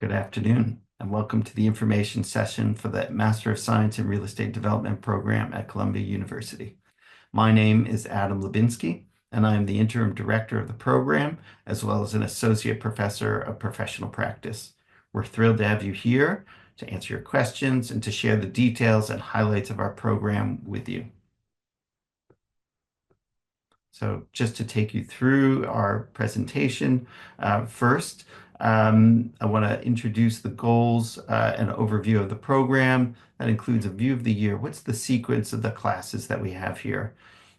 Good afternoon, and welcome to the information session for the Master of Science in Real Estate Development program at Columbia University. My name is Adam Lubinsky, and I am the interim director of the program, as well as an associate professor of professional practice. We're thrilled to have you here to answer your questions and to share the details and highlights of our program with you. So just to take you through our presentation, first, I want to introduce the goals and overview of the program. That includes a view of the year. What's the sequence of the classes that we have here?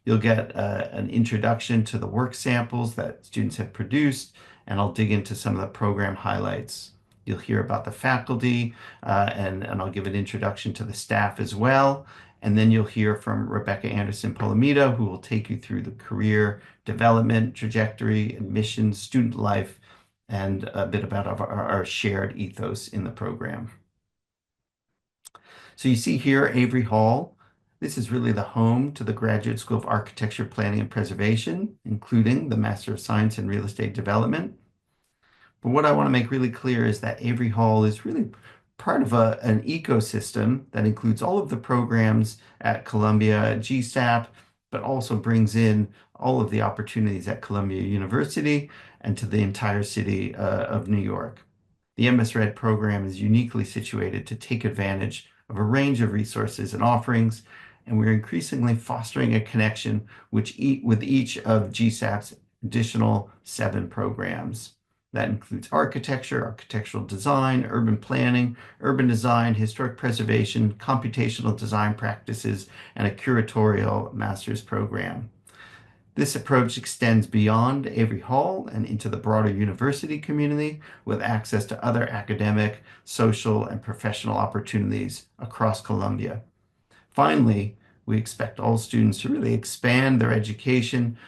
You'll get an introduction to the work samples that students have produced, and I'll dig into some of the program highlights. You'll hear about the faculty, and I'll give an introduction to the staff as well. And then you'll hear from Rebecca Anderson-Palomito, who will take you through the career development, trajectory, admissions, student life, and a bit about our shared ethos in the program. So you see here, Avery Hall. This is really the home to the Graduate School of Architecture, Planning, and Preservation, including the Master of Science in Real Estate Development. But what I want to make really clear is that Avery Hall is really part of an ecosystem that includes all of the programs at Columbia GSAPP, but also brings in all of the opportunities at Columbia University and to the entire city of New York. The MS-RED program is uniquely situated to take advantage of a range of resources and offerings, and we're increasingly fostering a connection with each of GSAPP's additional 7 programs. That includes architecture, architectural design, urban planning, urban design, historic preservation, computational design practices, and a curatorial master's program. This approach extends beyond Avery Hall and into the broader university community with access to other academic, social, and professional opportunities across Columbia. Finally, we expect all students to really expand their education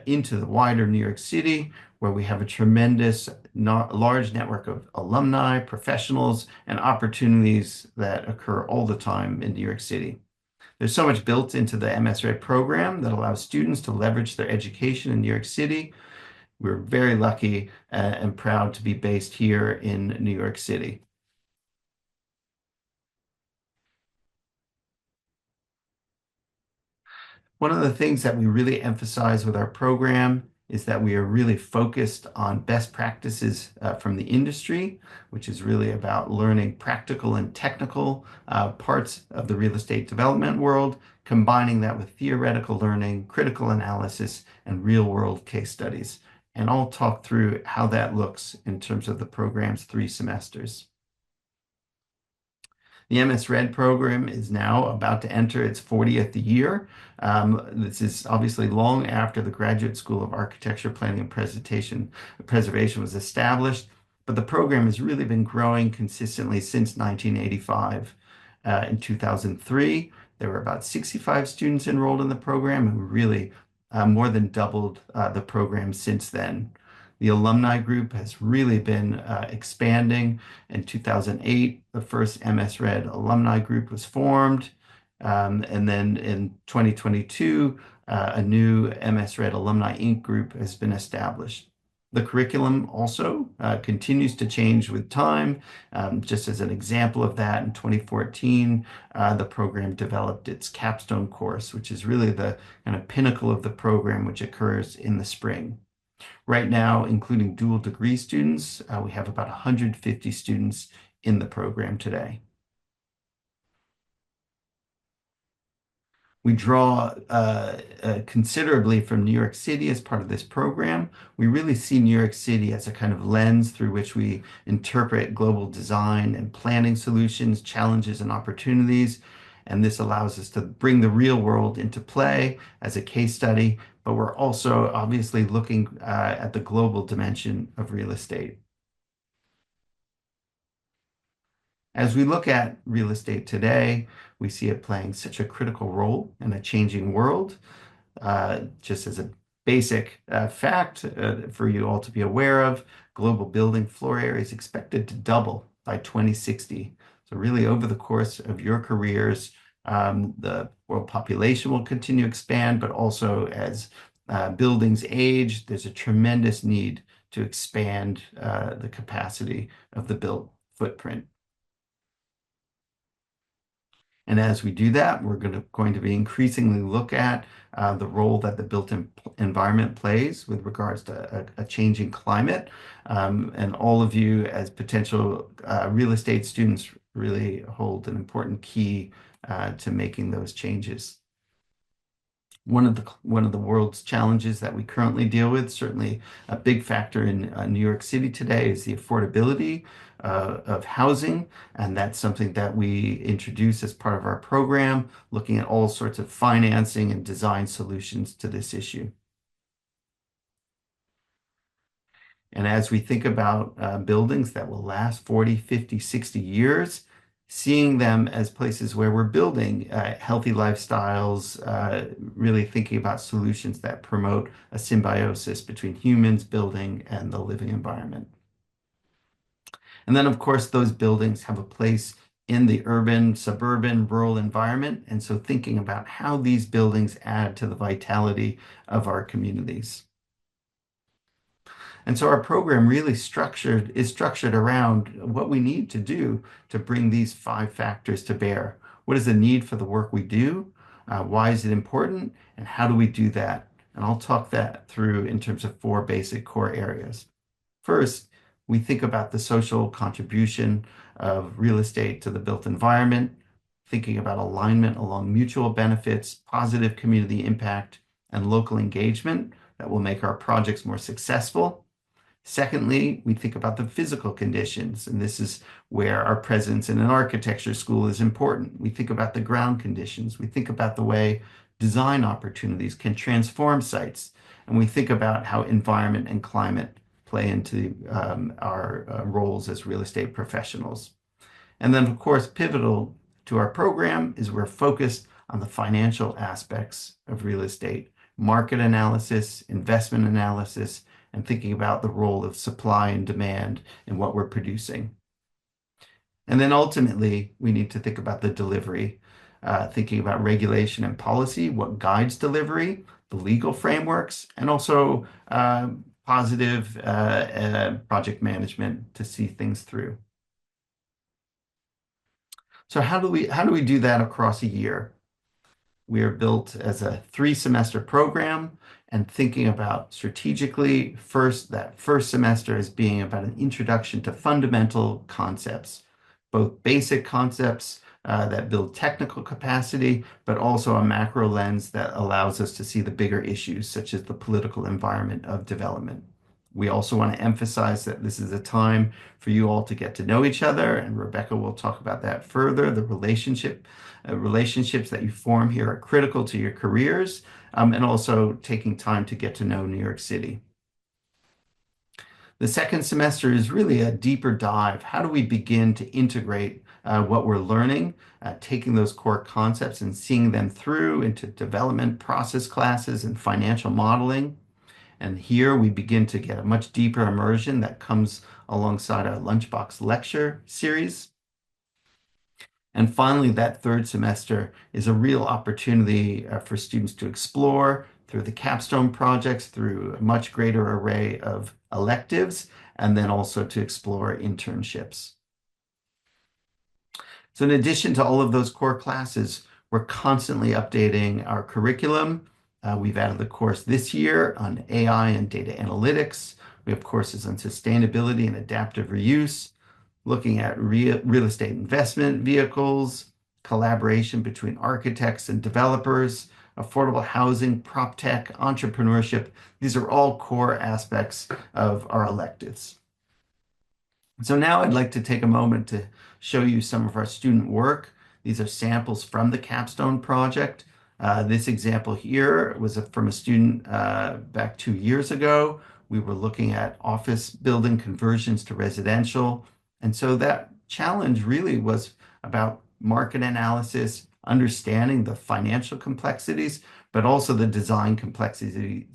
into the wider New York City, where we have a tremendous, large network of alumni, professionals, and opportunities that occur all the time in New York City. There's so much built into the MS-RED program that allows students to leverage their education in New York City. We're very lucky and proud to be based here in New York City. One of the things that we really emphasize with our program is that we are really focused on best practices from the industry, which is really about learning practical and technical parts of the real estate development world, combining that with theoretical learning, critical analysis, and real-world case studies. And I'll talk through how that looks in terms of the program's 3 semesters. The MS-RED program is now about to enter its 40th year. This is obviously long after the Graduate School of Architecture, Planning, and Preservation was established, but the program has really been growing consistently since 1985. In 2003, there were about 65 students enrolled in the program, and really more than doubled the program since then. The alumni group has really been expanding. In 2008, the first MS-RED alumni group was formed. And then in 2022, a new MS-RED Alumni Inc. group has been established. The curriculum also continues to change with time. Just as an example of that, in 2014, the program developed its capstone course, which is really the kind of pinnacle of the program, which occurs in the spring. Right now, including dual degree students, we have about 150 students in the program today. We draw considerably from New York City as part of this program. We really see New York City as a kind of lens through which we interpret global design and planning solutions, challenges, and opportunities. And this allows us to bring the real world into play as a case study, but we're also obviously looking at the global dimension of real estate. As we look at real estate today, we see it playing such a critical role in a changing world. Just as a basic fact for you all to be aware of, global building floor area is expected to double by 2060. So really over the course of your careers, the world population will continue to expand, but also as buildings age, there's a tremendous need to expand the capacity of the built footprint. And as we do that, we're going to be increasingly look at the role that the built environment plays with regards to a changing climate. And all of you as potential real estate students really hold an important key to making those changes. One of the world's challenges that we currently deal with, certainly a big factor in New York City today, is the affordability of housing, and that's something that we introduce as part of our program, looking at all sorts of financing and design solutions to this issue. And as we think about buildings that will last 40, 50, 60 years, seeing them as places where we're building healthy lifestyles, really thinking about solutions that promote a symbiosis between humans, building, and the living environment. And then, of course, those buildings have a place in the urban, suburban, rural environment. And so thinking about how these buildings add to the vitality of our communities. And so our program really is structured around what we need to do to bring these 5 factors to bear. What is the need for the work we do? Why is it important? And how do we do that? And I'll talk that through in terms of 4 basic core areas. First, we think about the social contribution of real estate to the built environment, thinking about alignment along mutual benefits, positive community impact, and local engagement that will make our projects more successful. Secondly, we think about the physical conditions, and this is where our presence in an architecture school is important. We think about the ground conditions. We think about the way design opportunities can transform sites, and we think about how environment and climate play into our roles as real estate professionals. And then, of course, pivotal to our program is we're focused on the financial aspects of real estate, market analysis, investment analysis, and thinking about the role of supply and demand in what we're producing. And then ultimately, we need to think about the delivery, thinking about regulation and policy, what guides delivery, the legal frameworks, and also positive project management to see things through. So how do we do that across a year? We are built as a 3-semester program, and thinking about strategically, that first semester as being about an introduction to fundamental concepts, both basic concepts that build technical capacity, but also a macro lens that allows us to see the bigger issues, such as the political environment of development. We also want to emphasize that this is a time for you all to get to know each other, and Rebecca will talk about that further. The relationships that you form here are critical to your careers, and also taking time to get to know New York City. The second semester is really a deeper dive. How do we begin to integrate what we're learning, taking those core concepts and seeing them through into development process classes and financial modeling? And here we begin to get a much deeper immersion that comes alongside our Lunchbox lecture series. And finally, that third semester is a real opportunity for students to explore through the capstone projects, through a much greater array of electives, and then also to explore internships. So in addition to all of those core classes, we're constantly updating our curriculum. We've added the course this year on AI and data analytics. We have courses on sustainability and adaptive reuse, looking at real estate investment vehicles, collaboration between architects and developers, affordable housing, prop tech, entrepreneurship. These are all core aspects of our electives. So now I'd like to take a moment to show you some of our student work. These are samples from the capstone project. This example here was from a student back 2 years ago. We were looking at office building conversions to residential. And so that challenge really was about market analysis, understanding the financial complexities, but also the design complexities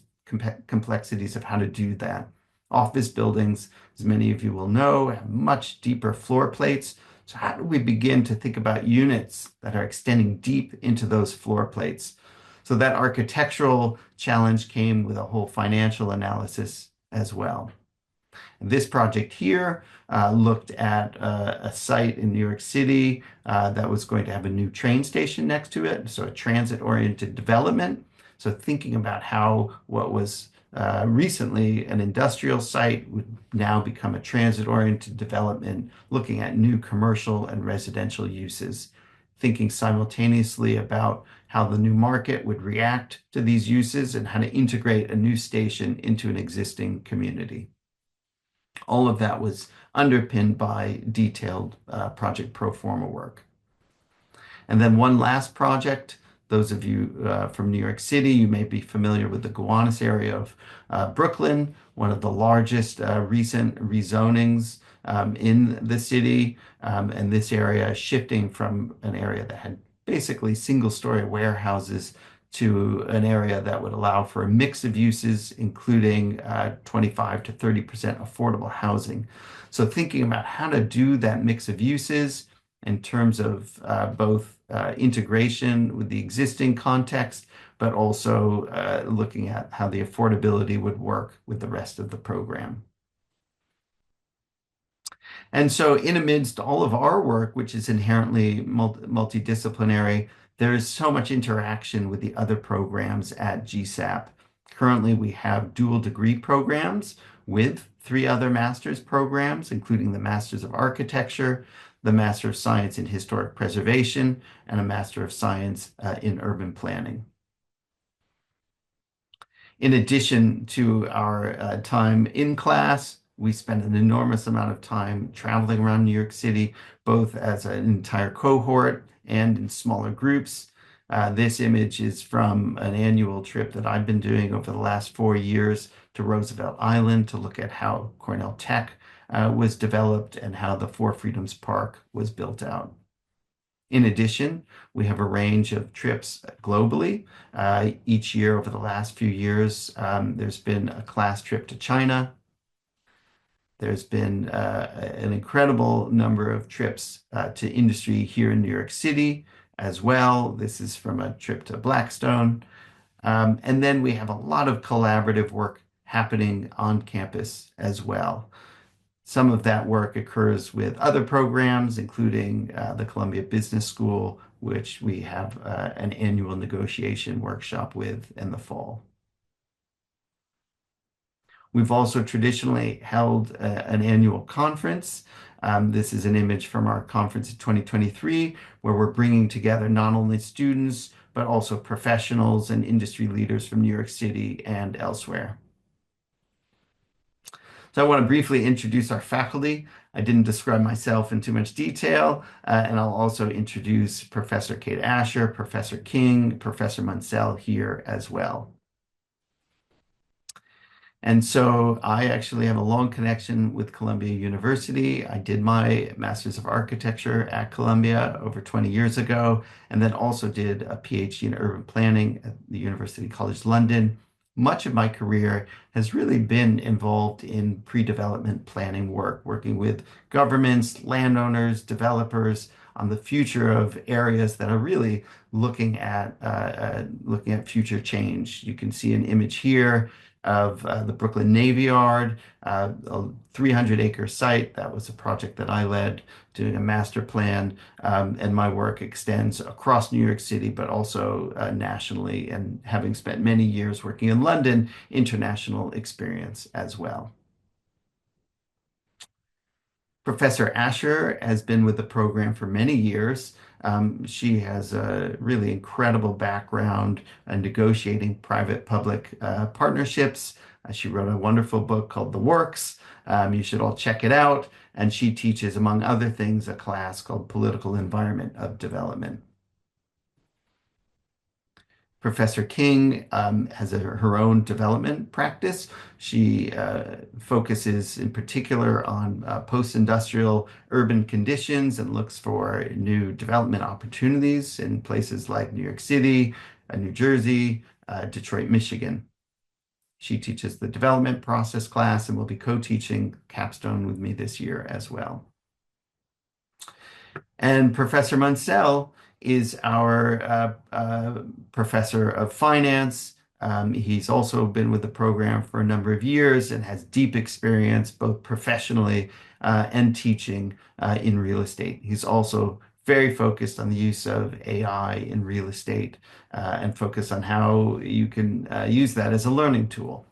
of how to do that. Office buildings, as many of you will know, have much deeper floor plates. So how do we begin to think about units that are extending deep into those floor plates? So that architectural challenge came with a whole financial analysis as well. This project here looked at a site in New York City that was going to have a new train station next to it, so a transit-oriented development. So thinking about how what was recently an industrial site would now become a transit-oriented development, looking at new commercial and residential uses, thinking simultaneously about how the new market would react to these uses and how to integrate a new station into an existing community. All of that was underpinned by detailed project pro forma work. And then one last project, those of you from New York City, you may be familiar with the Gowanus area of Brooklyn, one of the largest recent rezonings in the city. And this area is shifting from an area that had basically single-story warehouses to an area that would allow for a mix of uses, including 25 to 30% affordable housing. So thinking about how to do that mix of uses in terms of both integration with the existing context, but also looking at how the affordability would work with the rest of the program. And so in amidst all of our work, which is inherently multidisciplinary, there is so much interaction with the other programs at GSAPP. Currently, we have dual degree programs with 3 other master's programs, including the Master's of Architecture, the Master of Science in Historic Preservation, and a Master of Science in Urban Planning. In addition to our time in class, we spend an enormous amount of time traveling around New York City, both as an entire cohort and in smaller groups. This image is from an annual trip that I've been doing over the last 4 years to Roosevelt Island to look at how Cornell Tech was developed and how the Four Freedoms Park was built out. In addition, we have a range of trips globally. Each year over the last few years, there's been a class trip to China. There's been an incredible number of trips to industry here in New York City as well. This is from a trip to Blackstone. And then we have a lot of collaborative work happening on campus as well. Some of that work occurs with other programs, including the Columbia Business School, which we have an annual negotiation workshop with in the fall. We've also traditionally held an annual conference. This is an image from our conference in 2023, where we're bringing together not only students, but also professionals and industry leaders from New York City and elsewhere. So I want to briefly introduce our faculty. I didn't describe myself in too much detail, and I'll also introduce Professor Kate Asher, Professor King, Professor Munsell here as well. And so I actually have a long connection with Columbia University. I did my Master's of Architecture at Columbia over 20 years ago, and then also did a PhD in urban planning at the University College London. Much of my career has really been involved in pre-development planning work, working with governments, landowners, developers on the future of areas that are really looking at future change. You can see an image here of the Brooklyn Navy Yard, a 300-acre site. That was a project that I led, doing a master plan, and my work extends across New York City, but also nationally, and having spent many years working in London, international experience as well. Professor Asher has been with the program for many years. She has a really incredible background in negotiating private-public partnerships. She wrote a wonderful book called The Works. You should all check it out. And she teaches, among other things, a class called Political Environment of Development. Professor King has her own development practice. She focuses in particular on post-industrial urban conditions and looks for new development opportunities in places like New York City, New Jersey, Detroit, Michigan. She teaches the development process class and will be co-teaching capstone with me this year as well. And Professor Munsell is our professor of finance. He's also been with the program for a number of years and has deep experience both professionally and teaching in real estate. He's also very focused on the use of AI in real estate and focus on how you can use that as a learning tool.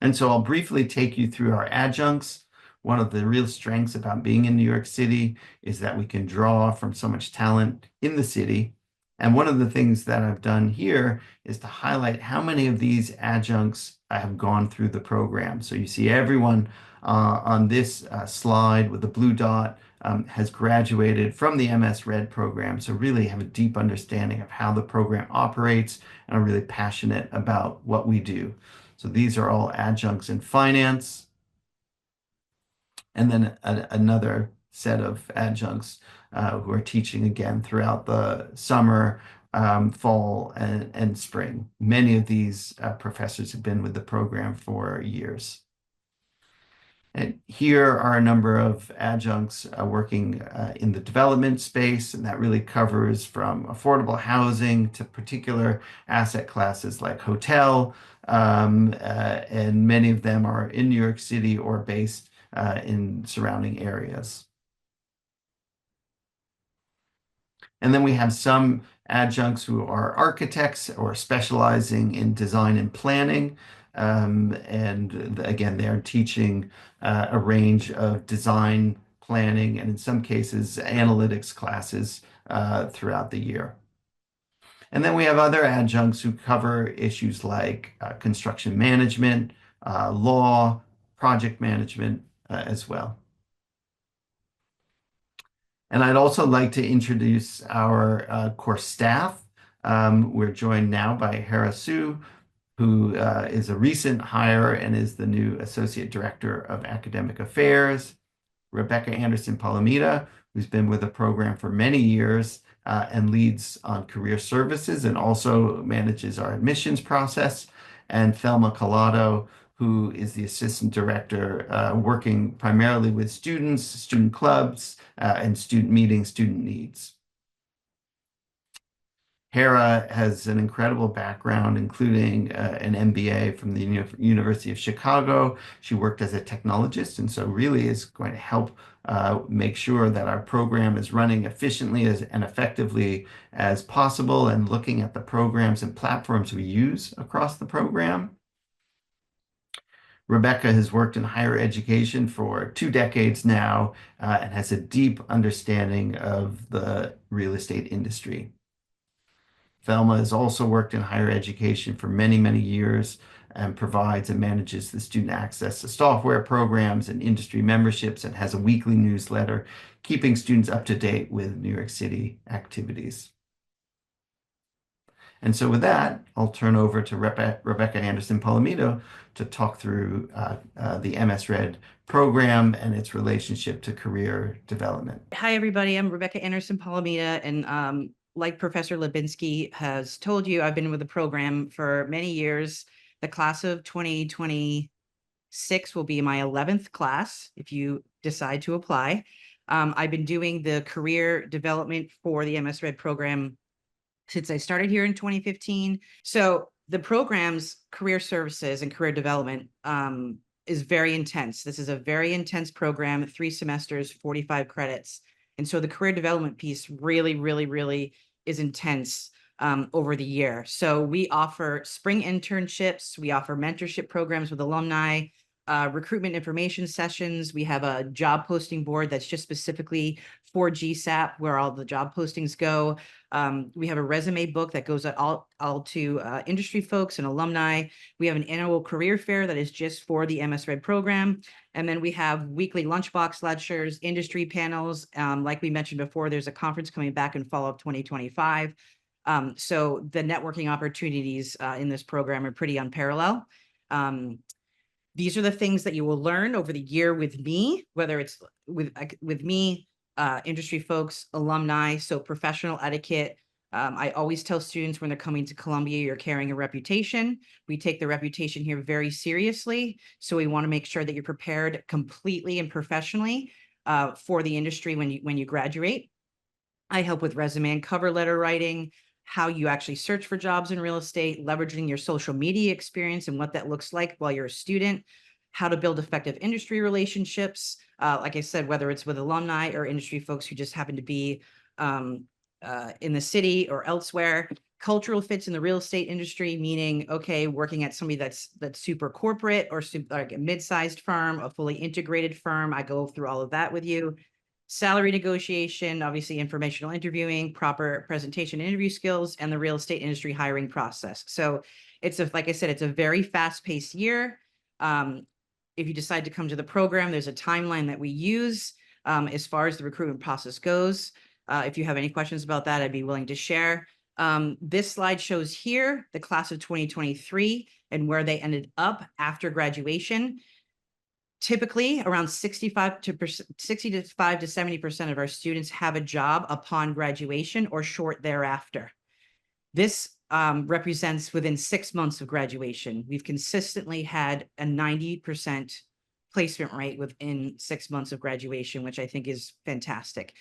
And so I'll briefly take you through our adjuncts. One of the real strengths about being in New York City is that we can draw from so much talent in the city. And one of the things that I've done here is to highlight how many of these adjuncts have gone through the program. So you see everyone on this slide with the blue dot has graduated from the MS Red program. So really have a deep understanding of how the program operates and are really passionate about what we do. So these are all adjuncts in finance. And then another set of adjuncts who are teaching again throughout the summer, fall, and spring. Many of these professors have been with the program for years. And here are a number of adjuncts working in the development space, and that really covers from affordable housing to particular asset classes like hotel, and many of them are in New York City or based in surrounding areas. And then we have some adjuncts who are architects or specializing in design and planning. And again, they're teaching a range of design, planning, and in some cases, analytics classes throughout the year. And then we have other adjuncts who cover issues like construction management, law, project management as well. And I'd also like to introduce our course staff. We're joined now by Hera Su, who is a recent hire and is the new Associate Director of Academic Affairs. Rebecca Anderson Palomita, who's been with the program for many years and leads on career services and also manages our admissions process. And Thelma Collado, who is the Assistant Director working primarily with students, student clubs, and student meetings, student needs. Hera has an incredible background, including an MBA from the University of Chicago. She worked as a technologist, and so really is going to help make sure that our program is running efficiently and effectively as possible, and looking at the programs and platforms we use across the program. Rebecca has worked in higher education for 2 decades now and has a deep understanding of the real estate industry. Thelma has also worked in higher education for many, many years and provides and manages the student access to software programs and industry memberships and has a weekly newsletter keeping students up to date with New York City activities. And so with that, I'll turn over to Rebecca Anderson Palomito to talk through the MS Red program and its relationship to career development. Hi, everybody. I'm Rebecca Anderson Palomita, and like Professor Lubinsky has told you, I've been with the program for many years. The class of 2026 will be my 11th class if you decide to apply. I've been doing the career development for the MS Red program since I started here in 2015. So the program's career services and career development is very intense. This is a very intense program, 3 semesters, 45 credits. And so the career development piece really, really, really is intense over the year. So we offer spring internships, we offer mentorship programs with alumni, recruitment information sessions. We have a job posting board that's just specifically for GSAPP, where all the job postings go. We have a resume book that goes all to industry folks and alumni. We have an annual career fair that is just for the MS Red program. And then we have weekly lunchbox lectures, industry panels. Like we mentioned before, there's a conference coming back in fall of 2025. So the networking opportunities in this program are pretty unparalleled. These are the things that you will learn over the year with me, whether it's with me, industry folks, alumni, so professional etiquette. I always tell students when they're coming to Columbia, you're carrying a reputation. We take the reputation here very seriously. So we want to make sure that you're prepared completely and professionally for the industry when you graduate. I help with resume and cover letter writing, how you actually search for jobs in real estate, leveraging your social media experience and what that looks like while you're a student, how to build effective industry relationships. Like I said, whether it's with alumni or industry folks who just happen to be in the city or elsewhere. Cultural fits in the real estate industry, meaning, okay, working at somebody that's super corporate or like a mid-sized firm, a fully integrated firm. I go through all of that with you. Salary negotiation, obviously informational interviewing, proper presentation and interview skills, and the real estate industry hiring process. So it's like I said, it's a very fast-paced year. If you decide to come to the program, there's a timeline that we use as far as the recruitment process goes. If you have any questions about that, I'd be willing to share. This slide shows here the class of 2023 and where they ended up after graduation. Typically, around 65 to 70% of our students have a job upon graduation or short thereafter. This represents within 6 months of graduation. We've consistently had a 90% placement rate within 6 months of graduation, which I think is fantastic.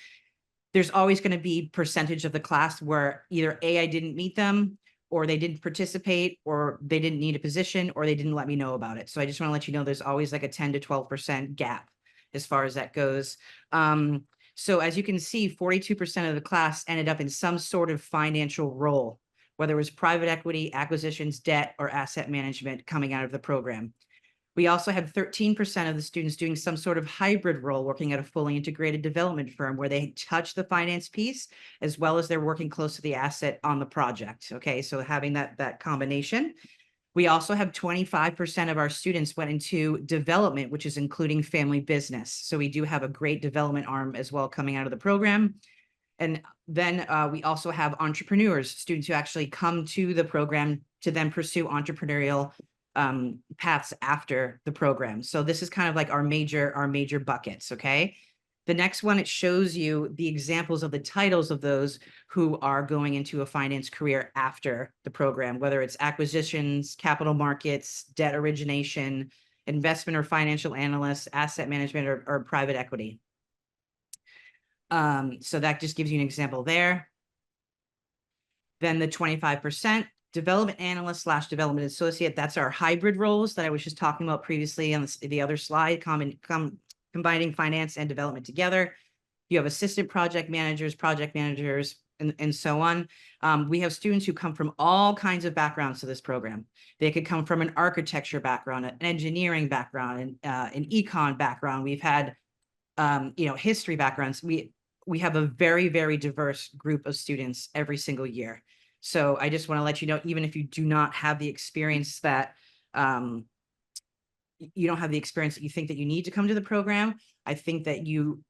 There's always going to be percentage of the class where either A, I didn't meet them, or they didn't participate, or they didn't need a position, or they didn't let me know about it. So I just want to let you know there's always like a 10 to 12% gap as far as that goes. So as you can see, 42% of the class ended up in some sort of financial role, whether it was private equity, acquisitions, debt, or asset management coming out of the program. We also had 13% of the students doing some sort of hybrid role, working at a fully integrated development firm where they touch the finance piece, as well as they're working close to the asset on the project. Okay, so having that combination. We also have 25% of our students went into development, which is including family business. So we do have a great development arm as well coming out of the program. And then we also have entrepreneurs, students who actually come to the program to then pursue entrepreneurial paths after the program. So this is kind of like our major buckets. Okay. The next one, it shows you the examples of the titles of those who are going into a finance career after the program, whether it's acquisitions, capital markets, debt origination, investment or financial analyst, asset management, or private equity. So that just gives you an example there. Then the 25%. Development analyst / development associate. That's our hybrid roles that I was just talking about previously on the other slide, combining finance and development together. You have assistant project managers, and so on. We have students who come from all kinds of backgrounds to this program. They could come from an architecture background, an engineering background, an econ background. We've had, history backgrounds. We have a very, very diverse group of students every single year. So I just want to let you know, even if you do not have the experience that you don't have the experience that you think that you need to come to the program, I think that you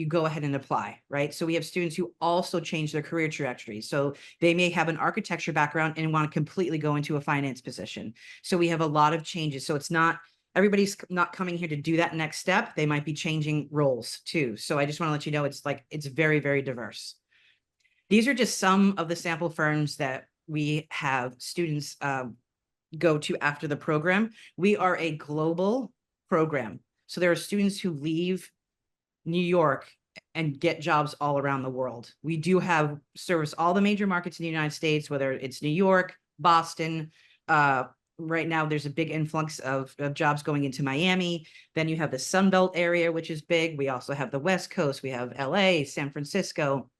go ahead and apply, right? So we have students who also change their career trajectory. So they may have an architecture background and want to completely go into a finance position. So we have a lot of changes. So it's not, everybody's not coming here to do that next step. They might be changing roles too. So I just want to let you know, it's very, very diverse. These are just some of the sample firms that we have students go to after the program. We are a global program. So there are students who leave New York and get jobs all around the world. We do have service all the major markets in the United States, whether it's New York, Boston. Right now, there's a big influx of jobs going into Miami. Then you have the Sun Belt area, which is big. We also have the West Coast. We have LA, San Francisco,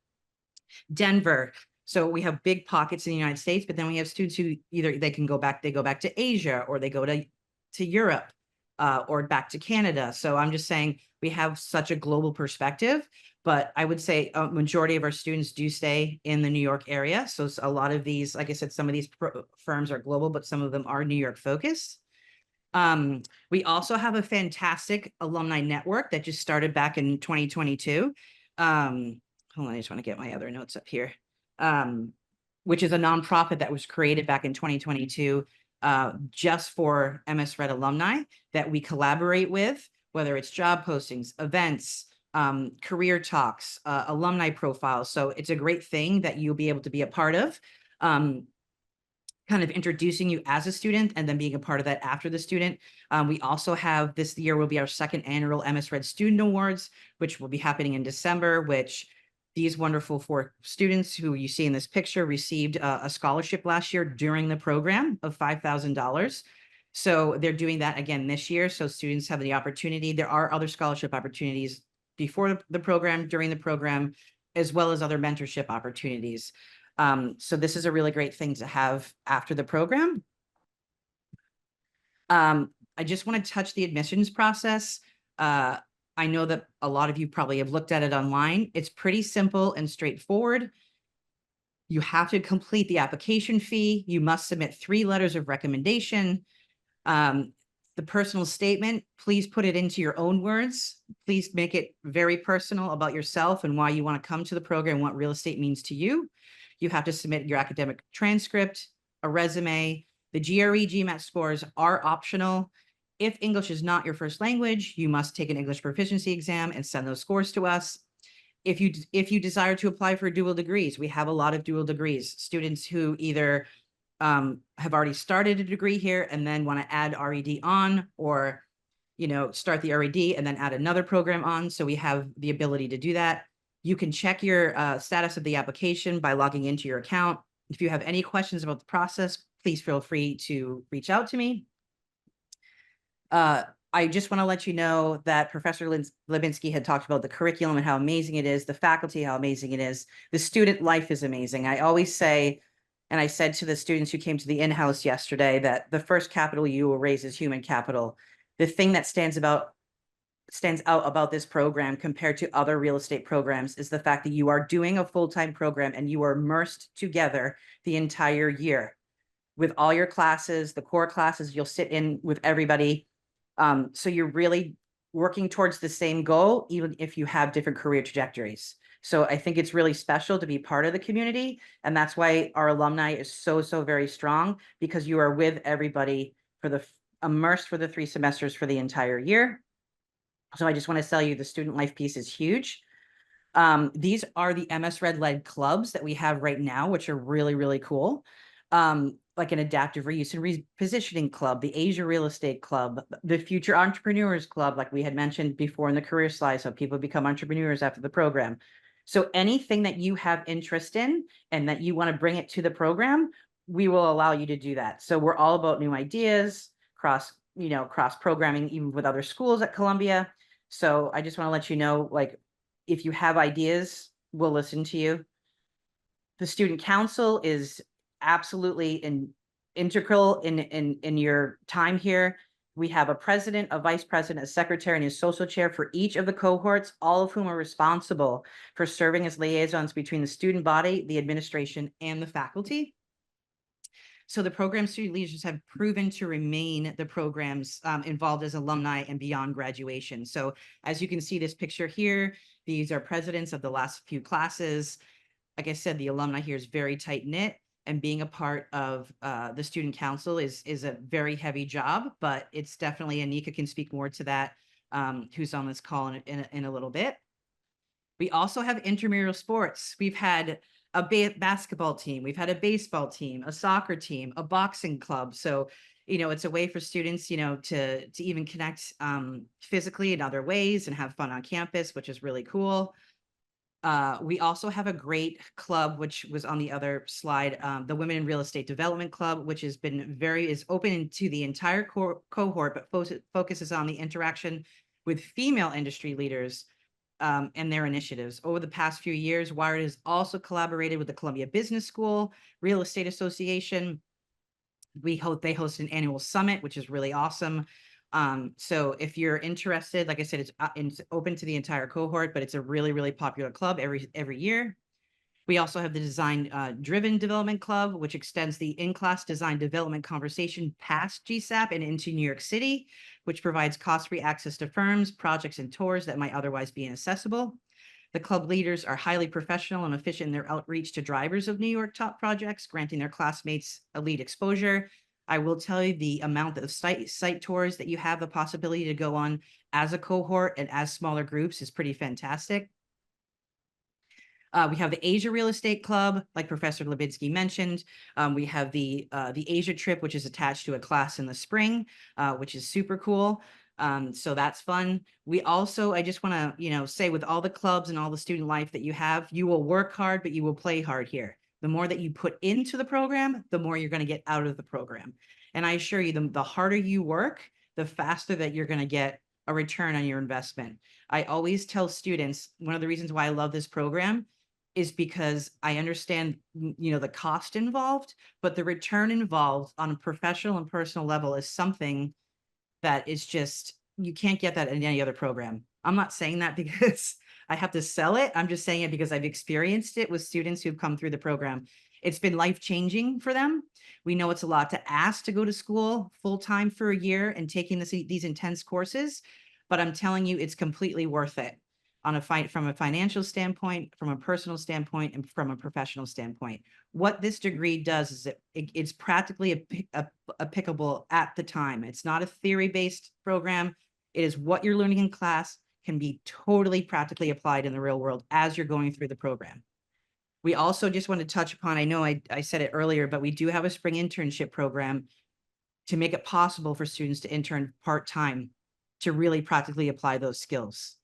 Denver. So we have big pockets in the United States, but then we have students who either they go back to Asia, or they go to Europe, or back to Canada. So I'm just saying we have such a global perspective, but I would say a majority of our students do stay in the New York area. So a lot of these, like I said, some of these firms are global, but some of them are New York focused. We also have a fantastic alumni network that just started back in 2022. Hold on, I just want to get my other notes up here. Which is a nonprofit that was created back in 2022 just for MS Red alumni that we collaborate with, whether it's job postings, events, career talks, alumni profiles. So it's a great thing that you'll be able to be a part of, kind of introducing you as a student and then being a part of that after the student. We also have, this year will be our second annual MS Red Student Awards, which will be happening in December, which These wonderful four students who you see in this picture received a scholarship last year during the program of $5,000. So they're doing that again this year. So students have the opportunity. There are other scholarship opportunities before the program, during the program, as well as other mentorship opportunities. So this is a really great thing to have after the program. I just want to touch the admissions process. I know that a lot of you probably have looked at it online. It's pretty simple and straightforward. You have to complete the application fee. You must submit 3 letters of recommendation. The personal statement, please put it into your own words. Please make it very personal about yourself and why you want to come to the program, what real estate means to you. You have to submit your academic transcript, a resume. The GRE GMAT scores are optional. If English is not your first language, you must take an English proficiency exam and send those scores to us. If you desire to apply for dual degrees, we have a lot of dual degrees, students who either have already started a degree here and then want to add RED on, or start the RED and then add another program on. So we have the ability to do that. You can check your status of the application by logging into your account. If you have any questions about the process, please feel free to reach out to me. I just want to let you know that Professor Libinski had talked about the curriculum and how amazing it is, the faculty, how amazing it is. The student life is amazing. I always say, and I said to the students who came to the in-house yesterday, that the first capital you will raise is human capital. The thing that stands out about this program compared to other real estate programs is the fact that you are doing a full-time program and you are immersed together the entire year with all your classes, the core classes. You'll sit in with everybody. So you're really working towards the same goal, even if you have different career trajectories. So I think it's really special to be part of the community. And that's why our alumni is so very strong, because you are with everybody immersed for the 3 semesters for the entire year. So I just want to tell you the student life piece is huge. These are the MS Red led clubs that we have right now, which are really cool. Like an adaptive reuse and repositioning club, the Asia Real Estate Club, the Future Entrepreneurs Club, like we had mentioned before in the career slide, so people become entrepreneurs after the program. So anything that you have interest in and that you want to bring it to the program, we will allow you to do that. So we're all about new ideas, cross programming, even with other schools at Columbia. So I just want to let you know, like, if you have ideas, we'll listen to you. The student council is absolutely integral in your time here. We have a president, a vice president, a secretary, and a social chair for each of the cohorts, all of whom are responsible for serving as liaisons between the student body, the administration, and the faculty. So the program student leaders have proven to remain the programs involved as alumni and beyond graduation. So as you can see this picture here, these are presidents of the last few classes. Like I said, the alumni here is very tight knit, and being a part of the student council is a very heavy job, but it's definitely, Anika can speak more to that, who's on this call in a little bit. We also have intramural sports. We've had a basketball team, we've had a baseball team, a soccer team, a boxing club. So, it's a way for students, to even connect physically in other ways and have fun on campus, which is really cool. We also have a great club, which was on the other slide, the Women in Real Estate Development Club, which has been is open to the entire cohort, but focuses on the interaction with female industry leaders and their initiatives. Over the past few years, Wired has also collaborated with the Columbia Business School, Real Estate Association. They host an annual summit, which is really awesome. So if you're interested, like I said, it's open to the entire cohort, but it's a really popular club every year. We also have the Design Driven Development Club, which extends the in-class design development conversation past GSAPP and into New York City, which provides cost-free access to firms, projects, and tours that might otherwise be inaccessible. The club leaders are highly professional and efficient in their outreach to drivers of New York top projects, granting their classmates elite exposure. I will tell you the amount of site tours that you have the possibility to go on as a cohort and as smaller groups is pretty fantastic. We have the Asia Real Estate Club, like Professor Libinski mentioned. We have the Asia trip, which is attached to a class in the spring, which is super cool. So that's fun. We also, I just want to, say with all the clubs and all the student life that you have, you will work hard, but you will play hard here. The more that you put into the program, the more you're going to get out of the program. And I assure you, the harder you work, the faster that you're going to get a return on your investment. I always tell students, one of the reasons why I love this program is because I understand, the cost involved, but the return involved on a professional and personal level is something that is just, you can't get that in any other program. I'm not saying that because I have to sell it. I'm just saying it because I've experienced it with students who've come through the program. It's been life-changing for them. We know it's a lot to ask to go to school full-time for a year and taking these intense courses, but I'm telling you, it's completely worth it on from a financial standpoint, from a personal standpoint, and from a professional standpoint. What this degree does is it's practically applicable at the time. It's not a theory-based program. It is what you're learning in class can be totally practically applied in the real world as you're going through the program. We also just want to touch upon, I know I said it earlier, but we do have a spring internship program to make it possible for students to intern part-time to really practically apply those skills.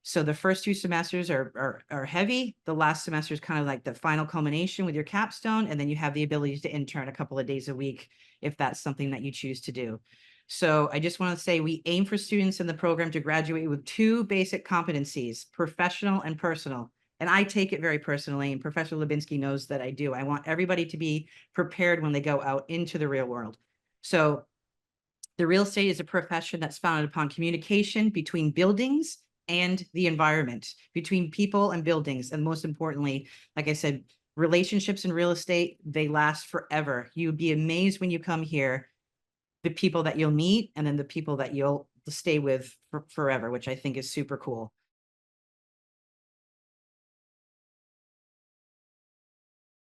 So the first 2 semesters are heavy. The last semester is kind of like the final culmination with your capstone, and then you have the ability to intern a couple of days a week if that's something that you choose to do. So I just want to say we aim for students in the program to graduate with 2 basic competencies, professional and personal. And I take it very personally, and Professor Lubinsky knows that I do. I want everybody to be prepared when they go out into the real world. So the real estate is a profession that's founded upon communication between buildings and the environment, between people and buildings. And most importantly, like I said, relationships in real estate, they last forever. You'd be amazed when you come here, the people that you'll meet, and then the people that you'll stay with forever, which I think is super cool.